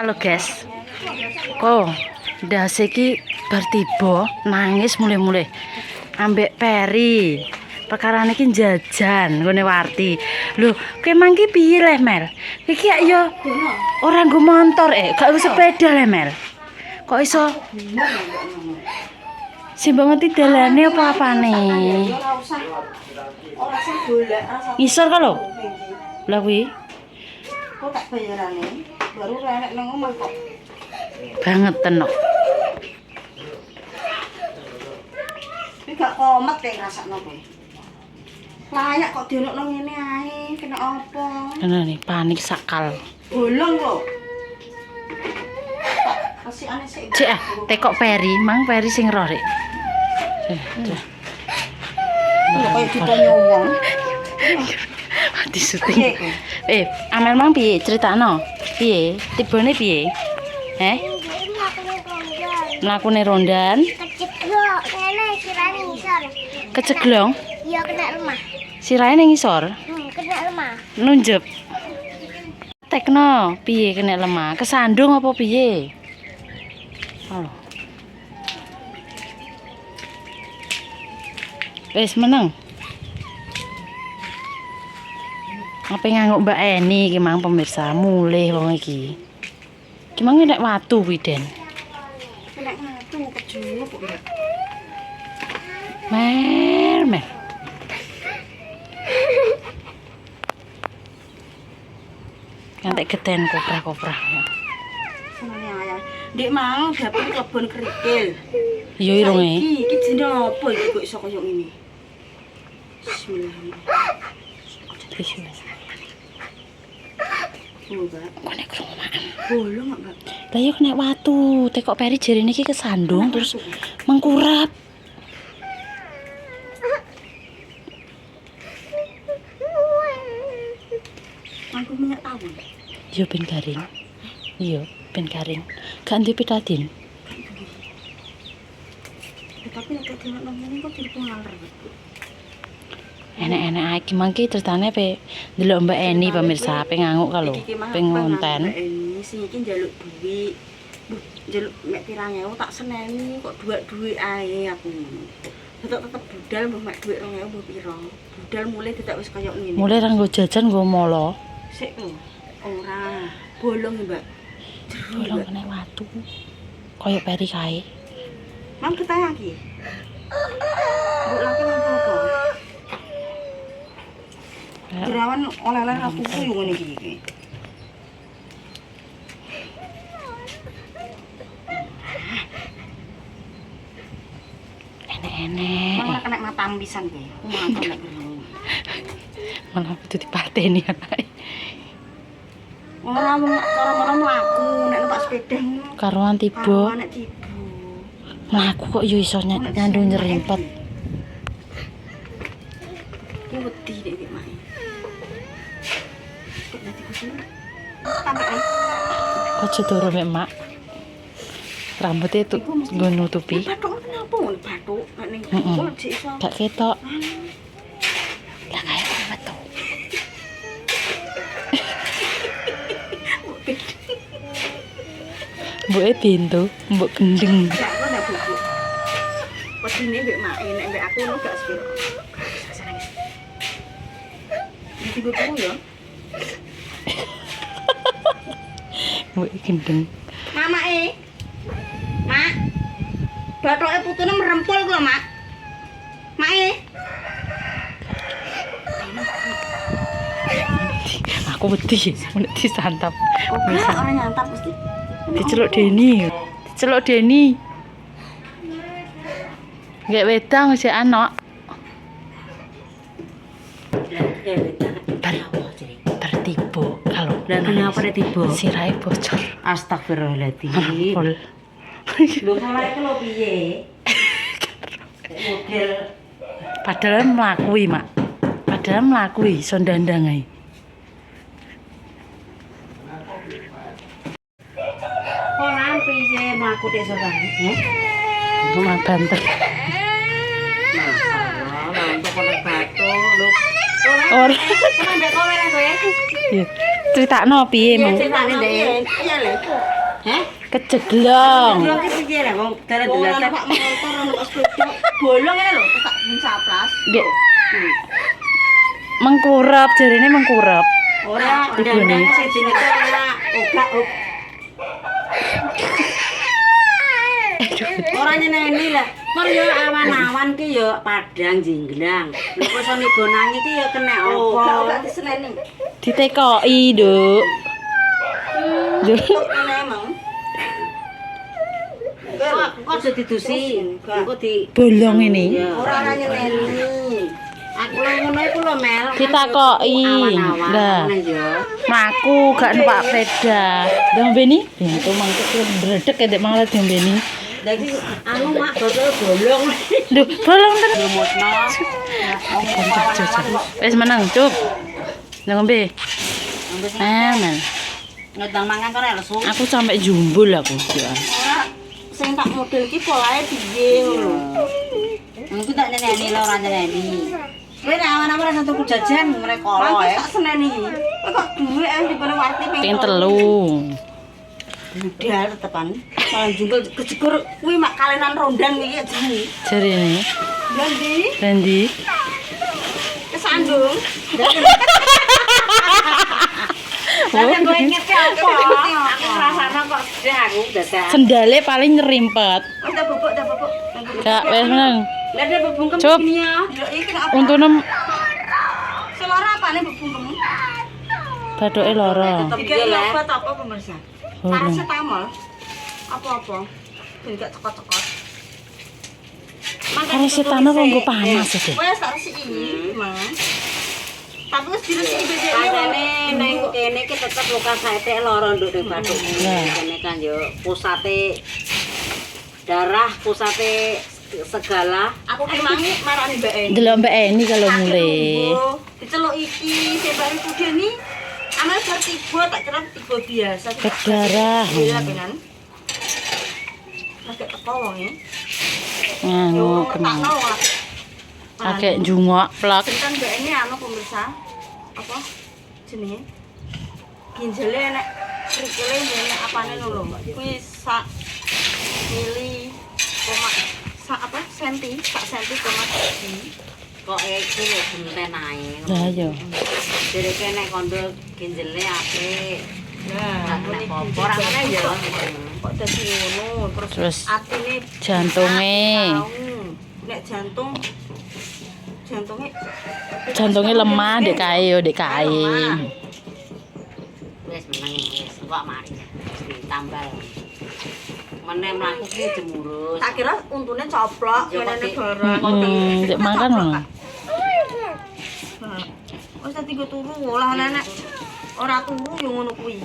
Halo guys, kok ndase iki bar tiba nangis mulai-mulai ambek Peri. Perkarane iki jajan nggone Warti. Lho, kowe mangki piye le, Mel? Iki ya ora nggo motor gak sepeda le, Mel. Kok iso simbang ngerti dalane apa-apane? Ora usah golek, Ngisor ka lho. Lah kuwi kok tak bayarane baru renek nang omah kok. bangetan kok. Iki gak komet kayak ngrasakno kowe. Layak kok dienokno ngene ae, kena apa? Ana nih panik sakal. Bolong lho. Kasikane sik. Cek tekok Peri, mang Peri sing roh rek. Lho koyo ditonyo wong. Di syuting. Amel mang piye critakno? Piye? Tibane piye? Mlakune rondan. Keceglok, ngene sirane ngisor. Keceglong? Iya kena lemah. Sirahe ning ngisor. Kena lemah. Nunjep. Tekno, piye kena lemah? Kesandung apa piye? Halo. Wis meneng. Apa nganggo Mbak Eni iki mang pemirsa mulih wong iki. Ki mang nek watu kuwi Den. Kena ngatu kejumu kok. Mer. Ngantek geden koprah-koprah. Senenge ayah. Ndek mau dapur kebon kerikil. Iya irunge. Iki jenenge apa iki kok iso koyo ngene? Bismillah. Kok nek krungu makan. Bolong kok, Mbak. Lah yo nek watu, tekok Peri jarine iki kesandung terus mengkurap. Aku minyak tawon. Yo ben garing. Iya, ben garing. Gak ndek pitadin. Tapi nek dienokno ngene kok dirpengaler. Enek-enek ae iki mangke ceritane pe ndelok Mbak Eni pemirsa pe nganguk ka lho, pe ngonten. Ini sing iki njaluk duit. Duh, njaluk mek 3.000 tak seneni kok dhuwit ae aku. Tetep budal mbah mek dhuwit 2.000 mbah pira. Budal mulai tidak wis kaya ngene. Mulai ra nggo jajan nggo molo. Sik lho. Ora. Bolong ya, Mbak. Bolong kena watu. Kaya Peri kae. Mam ketanya iki. Mbok laki apa? Jerawan oleh-oleh aku ku yo ngene iki. Enek-enek. Malah kena matang pisan ki. Mantap lek ngono. Malah kudu dipateni anake. Ora wong cara-cara mlaku nek numpak sepeda ngono. Karuan tiba. Karuan nek tiba. Mlaku kok yo iso nyandu nyerimpet. Ki wedi nek mae. Kok dadi kudu. Sampai ae. Aja turu mek mak. Rambutnya itu nggo nutupi. Bathuk kenapa ngono bathuk nek ning kok jek iso. Gak ketok. Lah kae kok metu. Mbuke pintu, mbok gendeng. Gak kok nek buku. Wedine mbek mae nek mbek aku ngono gak sepiro. Iki buku ya. Mbuke gendeng. Mamake. Mak. Bathoke putune merempul ku lho, Mak. Mae. Aku wedi nek disantap. Ora ora nyantap mesti. Diceluk Deni. Diceluk Deni. Gak wedang sik anak. Tertiba kalau Dan kenapa nek tiba? sirahe bocor. Astagfirullahaladzim. Pol. Lho salah iki lho piye? Model Padahal mlakui, Mak. Padahal mlakui iso ndandang ae. koran piye mlaku tek soran? Rumah banter. Masalah, untuk konek batu lho. Ora. Kan mbek kowe lah kowe. Iya. Critakno piye Iya, mong? ceritane ndek. Iya lho. Heh? Kejeglong. Bolong ki piye lah wong dalan-dalan Pak motor ono pas sepeda. Bolong ngene lho, tak saplas. Dek. Mengkurep, jarine mengkurep. Ora ndang sing jenenge ora ogak. Ora nyeneni lah. Kon yo awan-awan ki yo padang jinglang. Lha kok iso nibonangi ki yo kena apa? Ogak diseneni. Ditekoki, Nduk. Nduk. Kene emang. Kok aja didusi. Engko di Bolong ini. ora nyeneni. Aku lho ngono iku lho Mel. Ditakoki. Lah. Maku gak numpak sepeda. Diombeni? Bentu mangke ndredeg ndek malah diombeni. Dadi anu mak botol bolong. Duh, bolong tenan. Lumutno. Wis meneng, Cuk. Ngombe. Men. Ngedang mangan kok lesu. Aku sampai jumbul aku. Ya. Ora sing tak model iki polahe piye ngono. Engko tak nyeneni lho ora nyeneni. Kowe nek awan-awan ora tuku jajan mereka lho ya. Tak seneni iki. Kowe kok duwe dibare warti Ping 3. budal tetepan. Malah jungkel kejegur kuwi mak kalenan rondan iki jenenge. Jarine. Ganti Rendi. kesandung. Sampe kowe ngete apa? Aku ngrasakno kok sedih aku dadak. Sendale paling nyerimpet. Wis tak bubuk, tak bubuk. Gak wis meneng. Lah dia bebungkem Cup. gini ya. Lho iki apa? Untune Selora apane bebungkem? bathuke lara. Iki obat apa pemirsa? Ora. Paracetamol. Apa-apa? Ben gak cekot-cekot. Paracetamol kok nggo panas iki. Wes tak resiki, Mang. Tapi wis diresiki becike. Katene ning kene iki tetep luka saete lara nduk ning bathukmu. Nah. Kene kan yo pusate darah, pusate segala. Aku ki mangi marani Mbak Eni. Delok Mbak Eni kalau mulai. Diceluk iki sembari kudeni. Amal vertigo tak kira tiba biasa. Berdarah. Iya benan. Agak teko wong ya. Nganu Tak kemang. mau lah. Agak jungok plak. Sebentar Mbak ini anu pemirsa. Apa jenenge? Ginjale enek krikile enek apane lho. Kuwi sak mili koma sak apa senti, sak senti koma senti. Kok iki lho genten ae. Lah yo. Jadi kene kondo ginjele apik. Nah, Nek apa ora ngene ya. kok dadi ngono Terus terus atine jantunge. nek Jantunge lemah dek kae yo dek kae. Wis meneng wis kok mari. Ditambal. Meneh mlaku ki jemurus. tak kira untune coplok Ya, kene kok barang Dek makan ngono. wis dadi go turu lah nenek ora turu yo ngono kuwi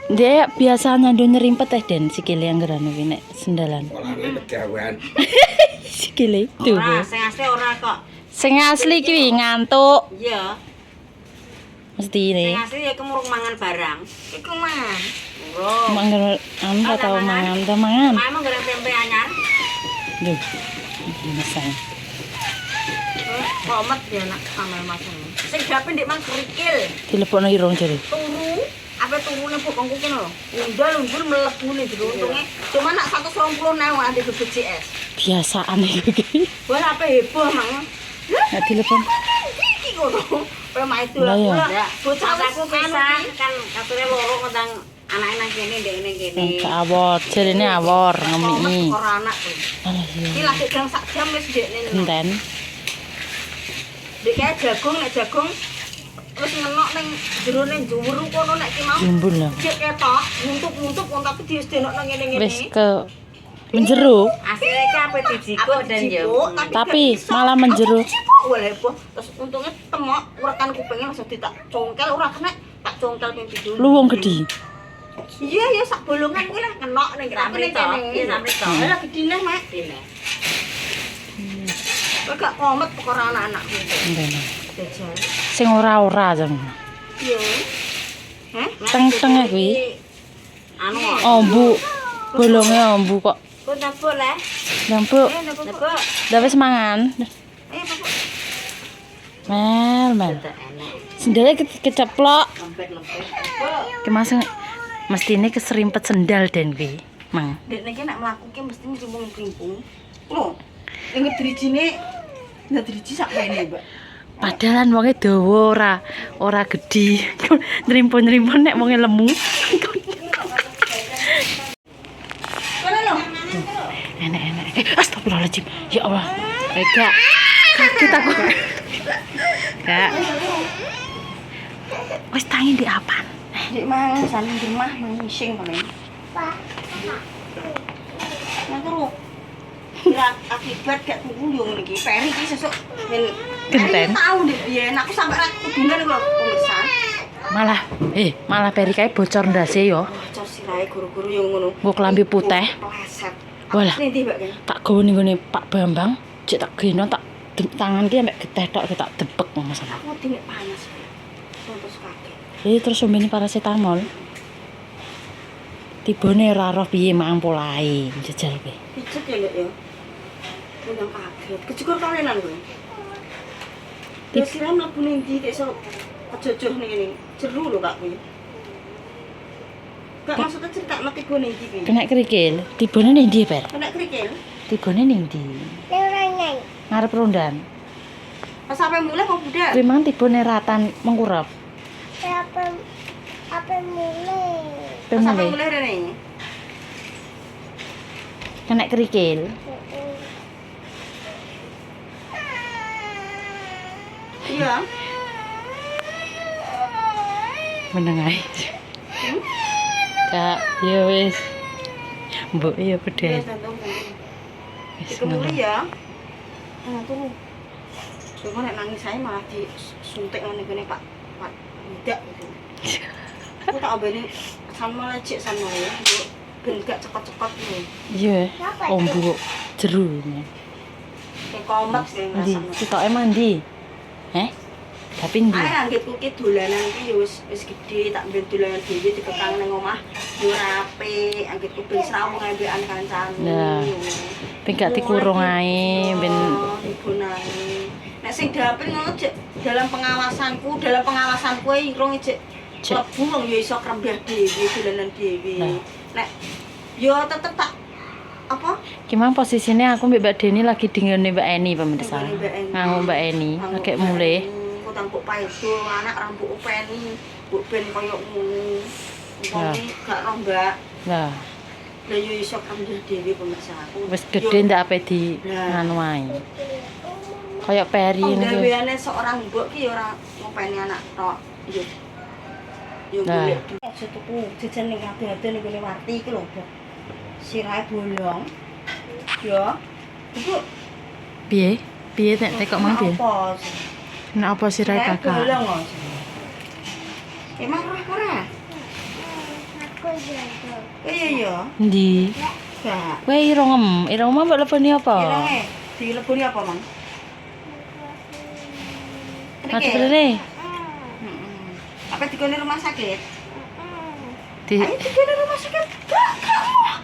Dia biasanya do nyerimpet teh Den sikile anggeran kuwi nek sendalan. Olahraga pegawan. Sikile tuh. Ora sing asli ora kok. Sing asli kuwi ngantuk Iya. mesti Sing ne. asli ya kemurung mangan barang. iku mah Urung. Mangger anta tau mangan, tau mangan. Emang goreng tempe anyar. Duh. Mesang. komet ya nak kamel masan sing gape ndek mang kerikil Dilepokno irung jare. turu apa turune bokongku kene lho undal-undul mlebu ning jero untunge cuma nak 120.000 ande BPJS Biasaan iku iki. wah apa heboh mang Nek dilepon iki ngono kowe main Lah, ya. dolan bocah Aku pisah kan katune loro ngundang anake nang kene ndek ning kene. ke awor, jarine awor ngemi. ora anak kowe Alah iki iya. lagi gang sak jam wis ndekne Genten. Dek kayak jagung, nek jagung wis ngenok ning jero ning dhuwur kono nek ki mau. Jumbul lah. Cek ketok, nguntuk-nguntuk wong tapi disenokno ngene-ngene. Wis ke menjero. Asline iki ape dijiko dan ya. Tapi malah menjero. Boleh po. Terus untungnya temok urekan kupingnya langsung ditak congkel ora kena tak congkel ping pindho. Lu wong gedhi. Iya ya sak bolongan kuwi lah ngenok ning Samrito, iya samrito. Lah gedine mek. Dene. Kok gak komet perkara anak-anak kuwi. Genten. Jajal. Sing ora-ora jeng. Iya. Heh? Teng-tenge kuwi Anu ombu. Bolonge ombu kok. Kok dapur le? Lampuk. Dapur. Nek Dah wis mangan. Papa. Mel. Tidak enak. Sendalnya keceplok. Lempet-lempet. Kemasang mesti ini keserimpet sendal den kuwi, Mang. Dek nek nek mlaku ki mesti ngrimpung-ngrimpung. Lho, ning drijine ndak driji sak kene, Mbak. Padahal wonge dawa ora gedhi. Nrimpun-nrimpun nek wonge lemu. Kono lho. Enak-enak. Astagfirullahaladzim. Ya Allah. Gak. Kaget aku. Gak. Wis tangi di apa? Dek mang san di rumah mang ngising paling. Nang turu. Kira akibat gak tuku yo ngene iki. Peri iki sesuk ben Genten. Tahu deh biyen aku sampe ra kudungan kok pemirsa. Malah peri kae bocor ndase yo. Bocor sirahe guru-guru yo ngono. Mbok klambi putih. Pleset. Walah. Nek ndi, Mbak? Tak gawe ning gone Pak Bambang, cek tak geno tak tangan ki ambek geteh tok tak debek ngono sama. Aku dene panas. Terus kaget. Terus sumbene paracetamol. Tibone ora roh piye mang polahe jejal kowe. Pijet ya, Mbak ya. Udah kaget. Kejukur kalenan kowe. Terus siram mlebu ning ndi nek iso kejojoh ning ngene. Jeru lho Kak kuwi. Kak maksudnya cerita mati gue ning ndi kuwi. Kena kerikil, tibone ning ndi, Per? Kena kerikil. Tibone ning ndi? Leurangan. Ngarep rondan. Pas sampe mulai kok budal. Kuwi mang tibone ratan mengkurap. Apa mulai? Pas sampe Pemule. mulai rene. Kena kerikil. Iya. Meneng ae. Kak, ya wis. Mbok ya Iya, pedes. jantung. Wis Dikemuli ya. Nah, turu. Coba nek nangis saya malah disuntik ngene kene Pak Budak gitu. Aku tak obene sama lecek sama ya. Ben gak cekot-cekot lho. Iya, ombo jeru. Kayak komet sih Ndi? ngrasane. Sitoke mandi. Tapi ndi? Ae anggitku ki dolanan ki ya wis gedhe, tak ben dolanan dhewe dikekang ning omah yo rapi, anggitku ben srawung ambekan kancane. Nah. Ben gak dikurung ae, ben dibunani. Nek sing dapet ngono jek dalam pengawasanku irung jek Cek. lebu wong ya iso krembah dhewe dolanan dhewe. Nah. Nek yo tetep tak apa? Gimana posisinya aku Mbak Deni lagi dengan Mbak Eni pemirsa. Nggone Mbak Eni. Nganggo Mbak Eni, Nganggo kayak Mbak mulai. Eni, kok tampuk paedo anak rambut openi, mbok ben koyo ngono. Nah. Wong gak roh Mbak. Lah, Lah yo iso krembah dhewe pemirsa aku. wis gede ndak ape di Nah. nganu ae. Kayak peri ngene iki. Penggaweane seorang mbok ki ora ngopeni anak tok. Yo. Yo Nah. golek duit aja tuku jajan ning ade-ade ning kene Wati iki lho, Mbak. Sirahe bolong. Yo. Iku Piye? Piye nek tekok mang piye? apa? Nek apa sirahe Sirahe kakak? bolong kok. Emang ora? Aku jago. Iya iya. Ndi? Gak. Kowe irung mbok leboni apa? Irunge dileboni apa, Mang? Ada Kerikil? berene? Apa digone rumah sakit? Di Ayo digone rumah sakit.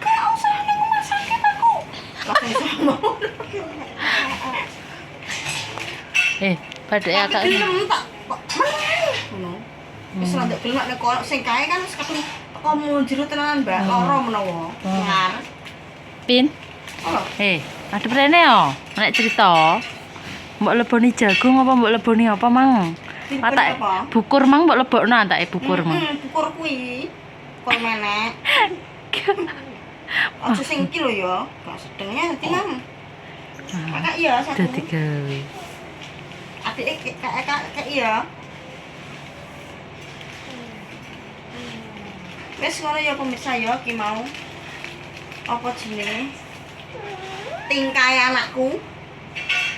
Gak usah ning rumah sakit aku. Langsung sama. pada ya kak. Gelem tak kok meneh. Ngono. Wis rada gelem nek kok sing kae kan wis ketemu teko munjero tenanan, Mbak. Loro menawa. Ngar. Pin. Oh, Ada berene yo. Nek cerita. Mbok leboni jagung apa mbok leboni apa, Mang? dileboni Atak apa? bukur mang mbok lebokno atake bukur mang. Bukur kuwi. Bukur menek. Aja sing iki lho ya. Gak sedengnya dadi, Mang. Kakak iya satu. Dadi gawe. Adike kakak iya. Wes ngono ya pemirsa ya ki mau. Apa jenenge? Tingkae anakku.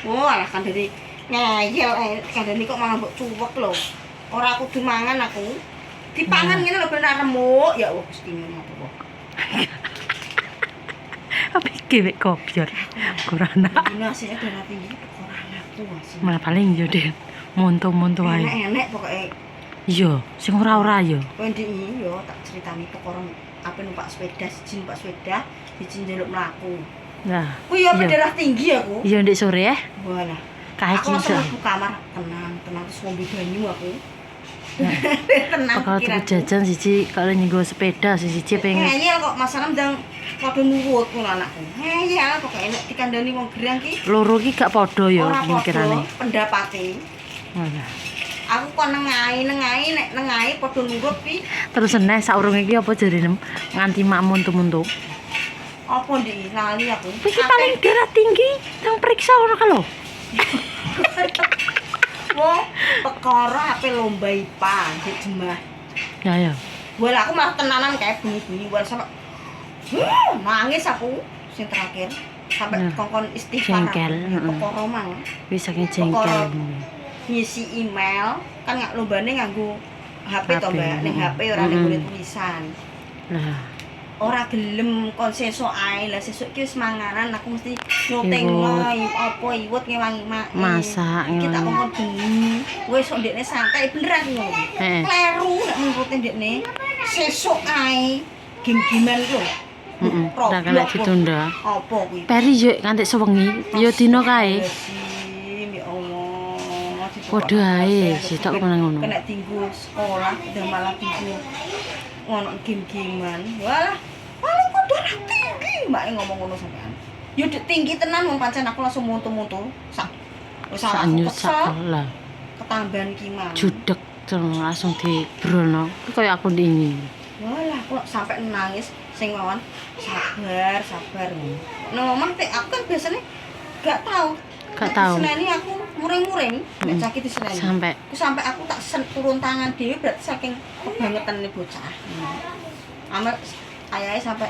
Oh, alah kandhani ngeyel kandhani kok malah mbok cuwek lho. Ora kudu mangan aku. Dipangan ngene lho ben remuk. Ya Allah Gusti ngono. Apa iki wek kopior? Kurang Ini hasilnya darah tinggi ora anakku asih. malah paling yo Den. Monto-monto ae. Enek pokoke. Iya, sing ora-ora yo. Kowe ndiki yo tak critani perkara apa numpak sepeda, siji numpak sepeda, siji njaluk mlaku. Nah, Kuwi yo iya. darah tinggi aku. Iya ndek sore ya. Walah. Kae Aku langsung cincak. mlebu kamar, tenang terus ngombe banyu aku. Tenang Kalau tuku pikiranku. jajan siji kalau nyinggo sepeda siji pengen Ngeyel kok masalah ndang padha nurut ngono anakku. Ngeyel kok enek dikandani wong gerang ki loro ki gak padha ya ora mikirane. padha pendapate. Walah. Aku kok nengai nek nengai padha nurut pi. Terus eneh saurunge iki apa jarine nganti makmu muntu-muntu. Apa ndek lali aku. Iki paling darah tinggi nang periksa ora ka lho. Wong perkara ape lomba IPA di Jemah. Ya ya. Wal aku malah tenanan kayak bunyi-bunyi wal sampe nangis aku sing terakhir sampai Ya. kongkon istighfar. Jengkel, heeh. Perkara mang. Wis saking jengkel. Ngisi email kan nggak lombane nganggo HP to HP, Mbak, ning HP ora ning mm-mm. tulisan. Lah, Ora gelem kon sesuk ae, lah sesuk ki wis manganan aku mesti nyutingno apa iwet ngewangi mak. Masak, Iki tak ngewangi. kongkon bengi. Wis kok ndekne santai beneran ngono. Heeh. Kleru nek menurute ndekne sesuk ae gim-giman lho. Heeh. Ora kena ditunda. Apa kuwi? Peri yo nganti sewengi, yo dina kae. Ya Allah. Padha ae, sitok ngono. Kena tinggu sekolah udah malah tinggu ngono game-gamean. Walah, paling kok darah tinggi mbak ngomong ngono sampean. Yo tinggi tenan wong pancen aku langsung muntu-muntu. Sak wis Sak aku nyusak kesel lah. ketambahan ki mang. Judek terus langsung dibrono. Kuwi kaya aku ndingi. Walah, kok sampai nangis sing mawon sabar ngono. Nang omah teh aku kan biasanya gak tahu. Gak tahu. Seneni aku muring-muring nek sakit di seneni. Sampai Sampai aku tak turun tangan dhewe berarti saking kebangetan nih bocah. Amal ayahe sampai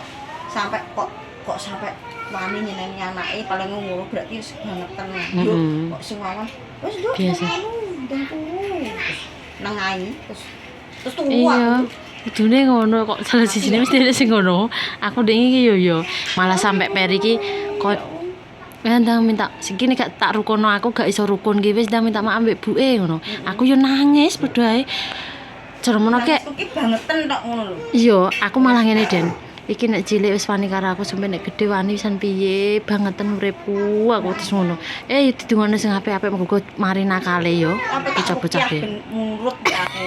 kok sampai wani nyeneni anake paling ngono berarti wis kebangetan. Yo Mm-mm. kok sing mawon wis nduk Biasa. ndang turu. Nengai terus turu iya. aku. Kudune ngono kok salah sijine mesti ada sing ngono. Aku ndek iki yo malah sampai peri iki kok ndang minta segini gak tak rukono aku gak iso rukun ki wis ndang minta maaf mbek buke ngono. Aku yo nangis padha ae. Jermono kek Iki bangetan tok ngono lho. iya, aku malah ngene Den. Iki nek cilik wis wani karo aku sampe nek gedhe wani wisan piye bangetan uripku aku terus ngono. Didungone sing apik-apik muga mari nakale yo. Sampai tak Bocah-bocah rukyah ki. ben nurut di aku.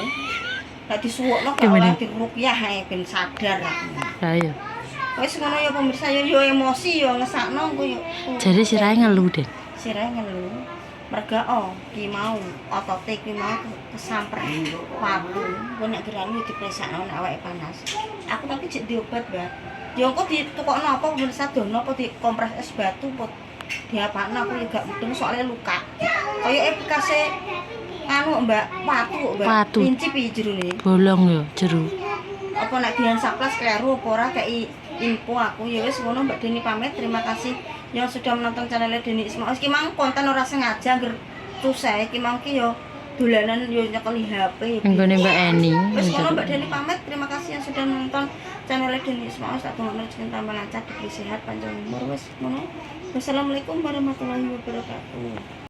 Nek disuwukno gak Gimana? oleh dirukyah ae ben sadar aku. Lah iya. Wis ngono ya pemirsa yo emosi yo ngesakno engko yo. Jare sirahe ngelu Den. Sirahe ngelu. Merga ki mau otote ki mau kesamper paru. Engko nek gerane dipresakno nek awake panas. Aku tapi jek diobat, Mbak. Ya engko ditukokno apa pemirsa dono apa dikompres es batu apa diapakno aku yo gak mudeng soalnya luka. Kaya bekase anu Mbak, Mbak. Watu. Pincip iki jerone. Bolong yo jeru. Apa nek dian saplas kleru apa ora kei info aku ya wis ngono Mbak Deni pamit. Terima kasih yang sudah menonton channel Deni Ismail. Iki mang konten ora sengaja ngger susah iki mang ki yo dolanan yo nyekeli HP. Nggone Mbak Eni. Wis ngono Mbak Deni pamit. Terima kasih yang sudah menonton channel Deni Ismail. Tak tunggu rezeki tambah lancar, diberi sehat panjang umur. Wis ngono. Wassalamualaikum warahmatullahi wabarakatuh.